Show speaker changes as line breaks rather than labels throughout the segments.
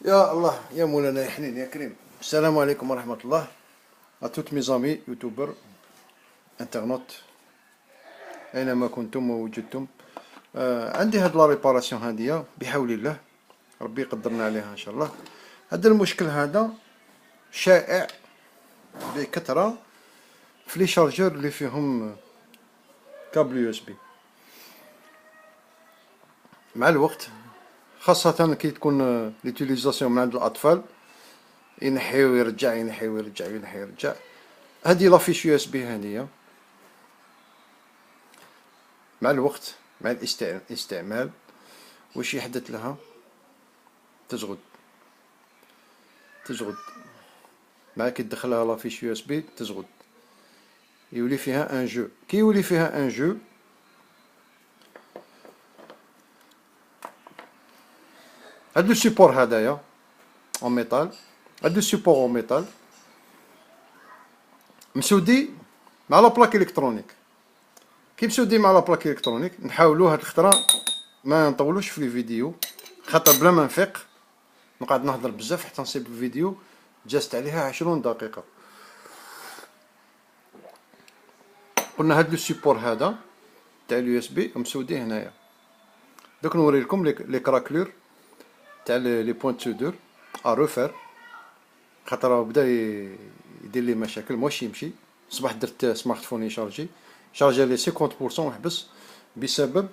يا الله يا مولانا يا حنين يا كريم. السلام عليكم ورحمة الله à toutes mes amis youtubeurs انترنت اينما كنتم ووجدتم. عندي هاد لا ريباراسيون هادية بحول الله، ربي يقدرنا عليها ان شاء الله. هذا المشكل هذا شائع بكثرة في لي شارجور اللي فيهم كابل يو اس بي. مع الوقت خاصة كي تكون ليوتيليزاسيون من عند الأطفال، ينحي ويرجع ينحي ويرجع ينحي ويرجع. هذه لافيش يو اس بي هذه مع الوقت مع الاستعمال واش يحدث لها؟ تزغد مع كي تدخلها لافيش يو اس بي تزغد، يولي فيها ان جو. كي يولي فيها ان جو هاد لو سيبور هدايا اون ميتال، هاد لو سيبور اون ميتال مسودي مع لا بلاك الكترونيك. كي مسودي مع لا بلاك الكترونيك نحاولوا هاد الخطره ما نطولوش في الفيديو، خاطر بلا ما نفيق نقعد نهضر بزاف حتى نصيب الفيديو جازت عليها 20 دقيقه. قلنا هاد لو سيبور هذا تاع اليو اس بي مسودي هنايا. دوك نوري لكم لي كراكلور تاع لي بوين دو سودور ا روفير، خاطر بدا يدير لي مشاكل ماهوش يمشي. صباح درت سمارت فون يشارجي لي 50% وحبس بسبب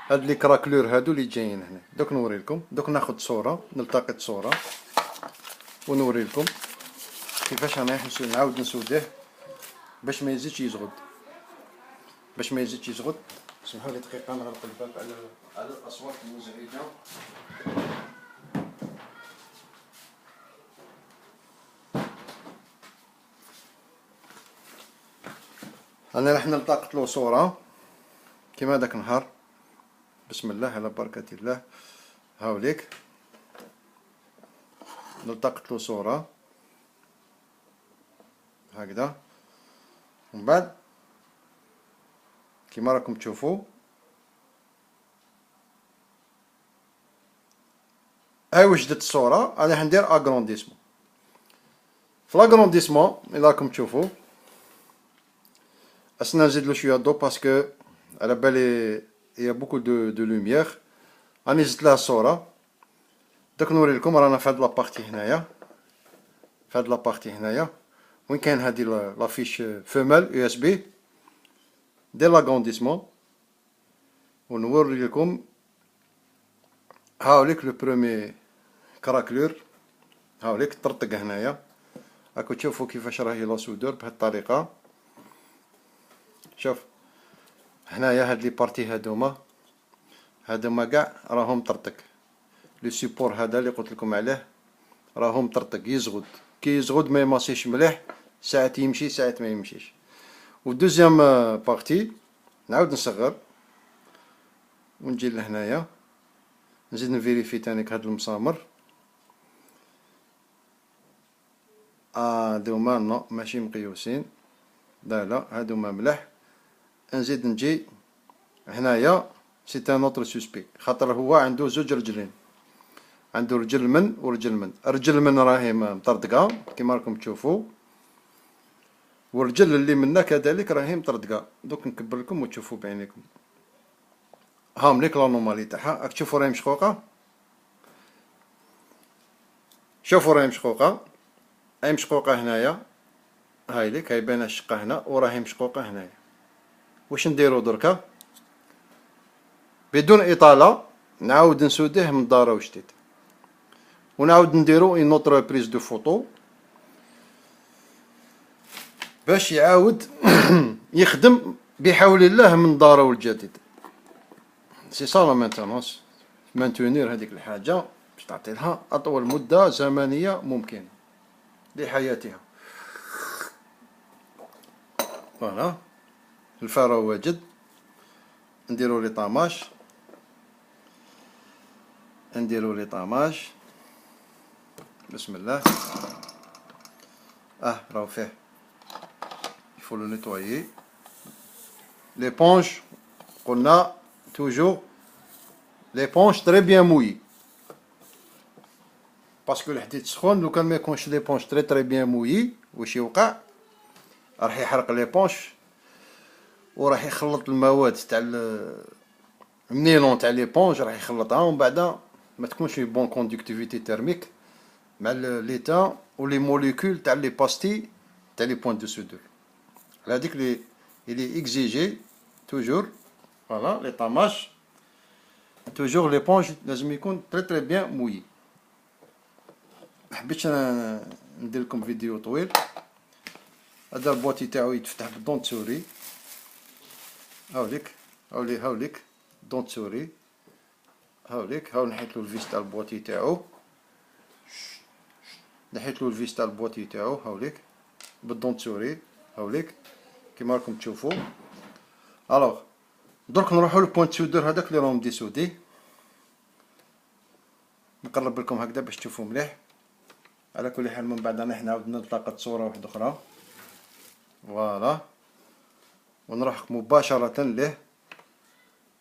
هاد لي كراكلور هادو اللي جايين هنا. دوك نوري لكم، دوك ناخد صوره، نلتقط صوره ونوري لكم كيفاش انا نعاود نسوديه باش ما يزيدش يزغد، سمحوا لي دقيقه نغلق الباب على الاصوات المزعجه. انا راح نلتقط له صوره كيما داك النهار. بسم الله على بركه الله. هاوليك نلتقط له صوره هكذا، ومن بعد كيما راكم تشوفوا هاي وجدت الصوره. انا حندير اغرونديسمون. في لاغرونديسمون اللي راكم تشوفوا اصلا نزيد له شويه ضو باسكو على بالي يا بوكو دو لوميير. راني زدت لها الصوره. دوك نوري لكم رانا في هاد لابارتي هنايا، في هاد لابارتي هنايا وين كاين هادي لافيش فيمال يو اس بي دير لاغرونديسمون. ونوري لكم هاوليك لو برومي كراكلور، هاوليك طرطق هنايا. راكو تشوفوا كيفاش راهي لا سودور بهاد الطريقه. شوف هنايا هاد لي بارتي هادوما كاع راهم طرطق. لو سيبور هذا اللي قلت لكم عليه راهم طرطق يزغد. كي يزغد ما يماسيش مليح، ساعات يمشي ساعات ما يمشيش. ودوزيام بارتي نعاود نصغر ونجي لهنايا نزيد نفيريفي تانيك هاد المسامر. هادوما نو ماشي مقيوسين، لا هادوما ملاح. نزيد نجي هنايا سي ان اوتر سوسبي، خاطر هو عنده زوج رجلين، عنده رجل من ورجل من. رجل من راهي مطردقه كيما راكم تشوفوا، والرجل اللي منا كذلك راهي مطردقه. دوك نكبر لكم وتشوفوا بعينيكم. هام ليك لانومالي تاعها، راك تشوفوا راهي مشقوقه. شوفوا راهي مشقوقه، هاي مشقوقه هنايا، هاي ليك هاي باينه الشقه هنا وراهي مشقوقه هنايا. واش نديرو دركا؟ بدون اطاله نعاود نسوديه من دارة وجديد، ونعاود نديرو اون اوتر بريز دو فوتو باش يعاود يخدم بحول الله من دارة والجديد. سي سا لا مانتونونس، مانتونير هذيك الحاجه باش تعطي لها اطول مده زمنيه ممكنه لحياتها. فوالا الفاره واجد. نديرو لي طاماج، بسم الله. راهو فيه يفو لو نيتوايي. ليبونج قلنا توجور ليبونج تري بيان مويي باسكو الحديد سخون. لو كان ما يكونش ليبونش تري بيان مويي واش يوقع؟ راح يحرق ليبونش وراح يخلط المواد تاع النيلون تاع ليبونج، راح يخلطها ومن بعد ما تكونش بون كوندكتيفيتي تيرميك مع ليتا ولي موليكول تاع لي باستي تاع لي بوين دو سودور. على هذيك لي إلي إكزيجي توجور فوالا لي طاماج توجور ليبونج لازم يكون تري بيان مويي. محبيتش انا ندير لكم فيديو طويل. هذا البوتي تاعو يتفتح بالدون سوري، هاوليك هاوليك دون سوري، هاوليك هاو نحيتلو الفيس تاع البوتي تاعو، نحيتلو الفيس تاع البوتي تاعو هاوليك بالدون سوري هاوليك كيما راكم تشوفو. الوغ درك نروحو للبوين سودور هذاك اللي راهم ديسودي. نقرب لكم هكذا باش تشوفو مليح. على كل حال من بعد راح نعاود نلتقط صورة واحدة أخرى فوالا، ونروح مباشرة ليه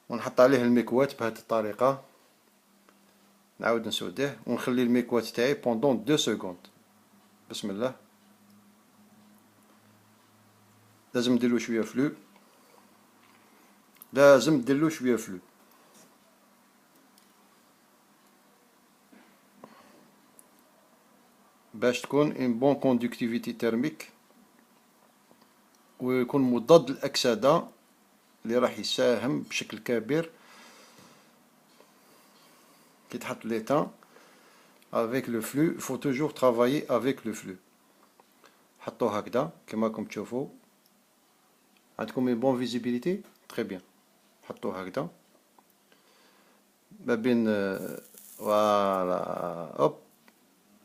ونحط عليه الميكوات بهذه الطريقة. نعاود نسوديه ونخلي الميكوات تاعي بوندون 2 سكوند. بسم الله. لازم نديرلو شوية فلو، لازم نديرلو شوية فلو. باش تكون ان بون كوندكتيفيتي تيرميك ويكون مضاد للأكسدة اللي راح يساهم بشكل كبير كي تحط ليتان افيك لو فلو. فو توجور ترافايي افيك لو فلو. حطو هكذا كيما راكم تشوفو، عندكم اون بون فيزيبيليتي تري بيان. حطو هكذا ما بين فوالا اوب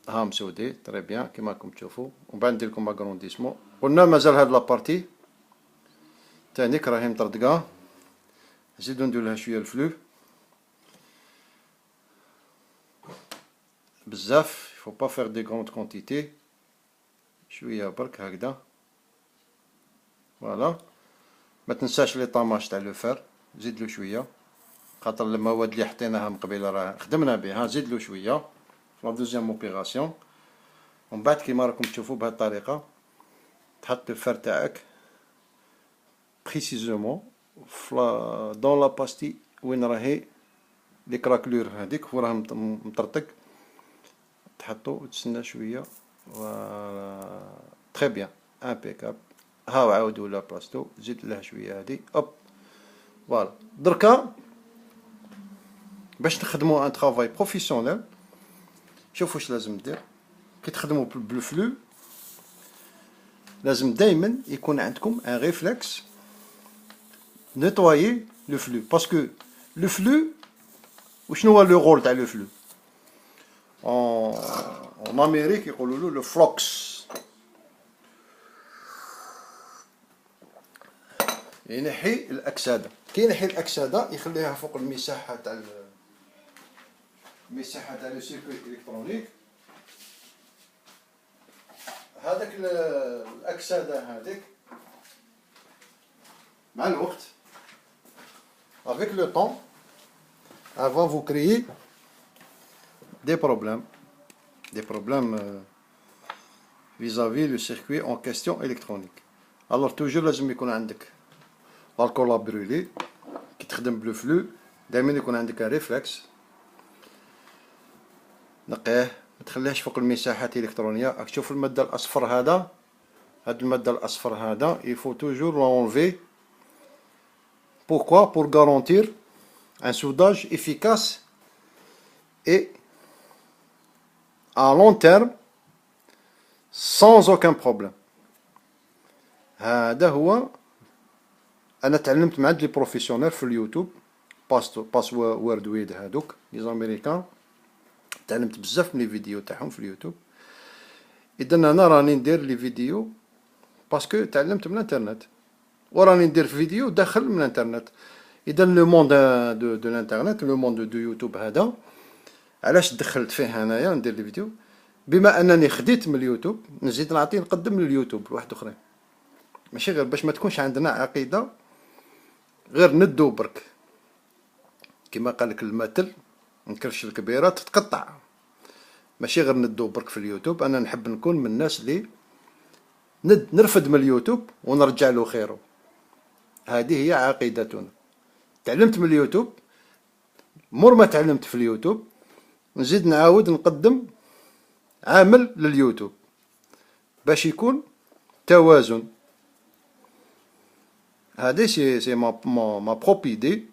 ها مسودي تري بيان كيما راكم تشوفو. ومن بعد ندير لكم اغرونديسمون. قلنا مازال هاد لابارتي تانيك راهي مطردقة، نزيدو ندير لها شوية الفلو بزاف. يفو با فيغ دي غروند كونتيتي، شوية برك هكذا فوالا. ما تنساش لي طاماج تاع لو فار زيدلو شوية، خاطر المواد اللي حطيناها من قبيله راه خدمنا بها. زيدلو شوية في لا دوزيام اوبيراسيون. ومن بعد كيما راكم تشوفو بهاد الطريقة تحط الفار تاعك بريسيزومون دون لا باستي وين راهي لي كراكلور هاديك وراها مطرطق. تحطو وتسنى شوية فوالا تري بيان امبيكابل. هاو عاودو لا بلاصتو، زيد له شوية هادي اوب فوالا. دركا باش نخدمو ان طرافاي بروفيسيونيل شوفو واش لازم دير. كي تخدمو بالفلو لازم دايما يكون عندكم ان ريفلكس نيتوايي لو فلو. باسكو لو فلو وشنو هو لو رول تاع لو فلو؟ en Amérique يقولوا له فلوكس، ينحي الأكسدة. كي ينحي الأكسدة يخليها فوق المساحة تاع المساحة تاع لو سيركوي إلكترونيك. هذاك الأكسدة هذيك مع الوقت avec le temps elle va vous créer des problèmes vis-à-vis le circuit en question électronique. alors toujours لازم يكون عندك الكول ا برولي كي تخدم بلو فلو. دائما يكون عندك ريفلكس نقيه ما تخليهش فوق المساحات الالكترونيه. راك تشوف الماده الاصفر هذا، هاد الماده الاصفر هذا يفو توجور لونلفي. pourquoi pour garantir un soudage efficace et à long terme sans aucun problème. هذا هو انا تعلمت مع لي بروفيسيونيل في اليوتيوب باس وورد ويد هادوك لي زاميريكان. تعلمت بزاف من لي فيديو تاعهم في اليوتيوب. اذا انا راني ندير لي فيديو باسكو تعلمت من الانترنت، وراني ندير فيديو داخل من الانترنت. اذا لو موند دو الانترنت لو موند دو يوتيوب هذا علاش دخلت فيه انايا ندير لي فيديو؟ بما انني خديت من اليوتيوب نزيد نعطي نقدم لليوتيوب لواحد اخرين. ماشي غير باش ما تكونش عندنا عقيده غير ندو برك كما قالك المثل نكرش الكبيره تتقطع. ماشي غير ندو برك في اليوتيوب، انا نحب نكون من الناس اللي نرفد من اليوتيوب ونرجع له خيره. هذه هي عقيدتنا. تعلمت من اليوتيوب، مور ما تعلمت في اليوتيوب نزيد نعاود نقدم عمل لليوتيوب باش يكون توازن. هذه سي ما بروب ايدي.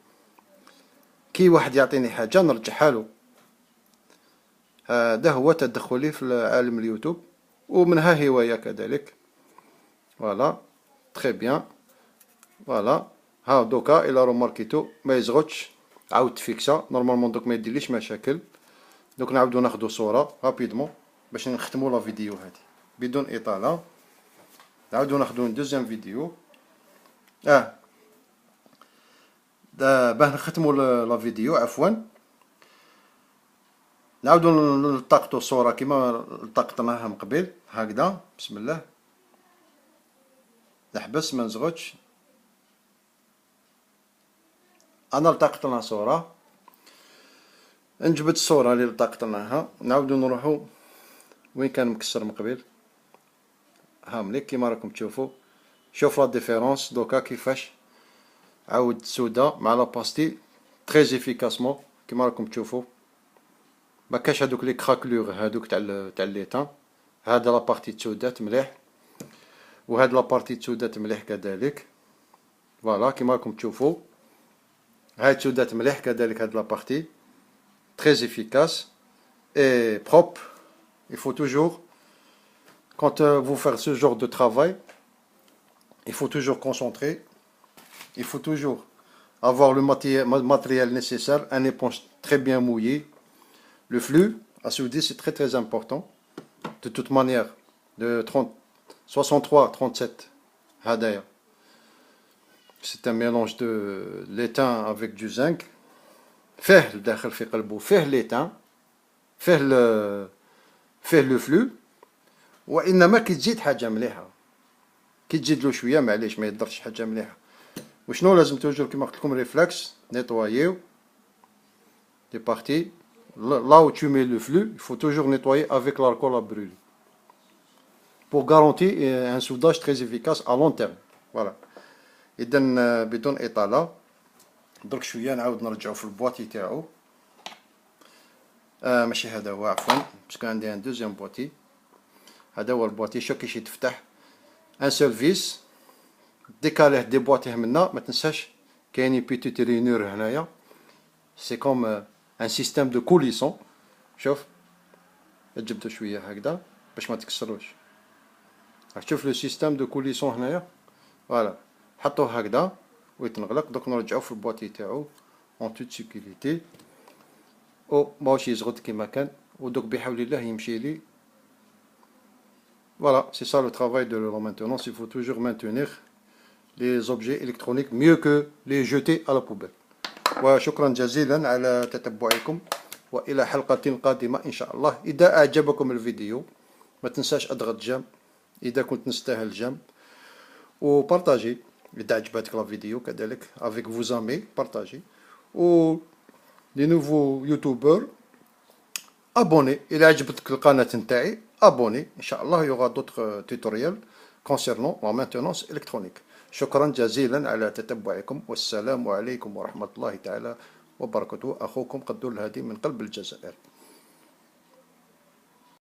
كي واحد يعطيني حاجه نرجعها له. هذا هو تدخلي في عالم اليوتيوب، ومنها هوايه كذلك. فوالا تري بيان. فوالا ها دوكا الى روماركيتو ما يزغطش، عاود تفيكسا نورمالمون دوك ما يديرليش مشاكل. دوك نعاودو ناخدو صوره رابيدمون باش نختمو لا فيديو هادي بدون اطاله. نعاودو ناخدو دوزيام فيديو. باه نختمو لا فيديو عفوا، نعاودو نلتقطو الصورة كيما التقطناها من قبل هكذا. بسم الله، نحبس ما نزغطش. انا التقطنا صورة، نجبد الصورة اللي التقطناها، نعاودو نروحو وين كان مكسر من قبل. ها مليك كيما راكم تشوفو. شوف لا ديفيرونس دوكا كيفاش عاود سودا مع لا باستي تري افيكاسمون كيما راكم تشوفو. مكاش هادوك لي كراكلوغ هادوك تاع ليتان. هذا لا بارتي تسودات مليح، وهاد لا بارتي تسودات مليح كذلك. فوالا كيما راكم تشوفو هاي تسودات مليح كذلك. هاد لا بارتي تري افيكاس اي بروب. il faut toujours quand vous faites ce genre de travail, il faut toujours concentrer, il faut toujours avoir le matériel nécessaire, un éponge très bien mouillé. Le flux à souder c'est très important. De toute manière, de 63-37 hadaya. C'est un mélange de l'étain avec du zinc. فيه الداخل في قلبه فيه l'étain، فيه لو فلو. وانما كي تزيد حاجه مليحه، كي تزيد له شويه معليش ما يضرش حاجه مليحه. وشنو لازم توجور كيما قلت لكم ريفلكس نيتوايو دي بارتي. là où tu mets le flux, il faut toujours nettoyer avec l'alcool à brûler pour garantir un soudage très efficace à long terme. Voilà. إذا بدون إطالة درك شوية نعاود نرجعو في البواطي تاعو. ماشي هذا هو عفوا، باسكو عندي ان دوزيام بواطي. هذا هو البواطي. شوف كيش يتفتح ان سول فيس. ديكاليه ديبواطيه منا. ما تنساش كاينين بيتيت رينور هنايا. سي كوم ان سيستيم دو كوليسون. شوف تجبدو شويه هكذا باش ما تكسروش. راك تشوف لو سيستيم دو كوليسون هنايا. فوالا حطوه هكذا ويتنغلق. دوك نرجعو في البواطي تاعو اون توت سيكوريتي. او ماهوش يزغط كيما كان. ودوك بحول الله يمشي لي. Voilà, c'est ça le travail de la maintenance. Il faut toujours maintenir les objets électroniques mieux que les jeter à la poubelle. وشكرا جزيلا على تتبعكم، وإلى حلقة قادمة إن شاء الله. إذا أعجبكم الفيديو ما تنساش أضغط جيم إذا كنت نستاهل جيم، وبارتاجي إذا عجبتك لا فيديو كذلك avec vos amis. بارتاجي. و les nouveaux youtubeurs abonnez. إذا عجبتك القناة نتاعي abonnez. إن شاء الله يوغا d'autres tutoriels concernant la maintenance électronique. شكرا جزيلا على تتبعكم، والسلام عليكم ورحمة الله تعالى وبركاته. أخوكم قدور الهادي من قلب الجزائر.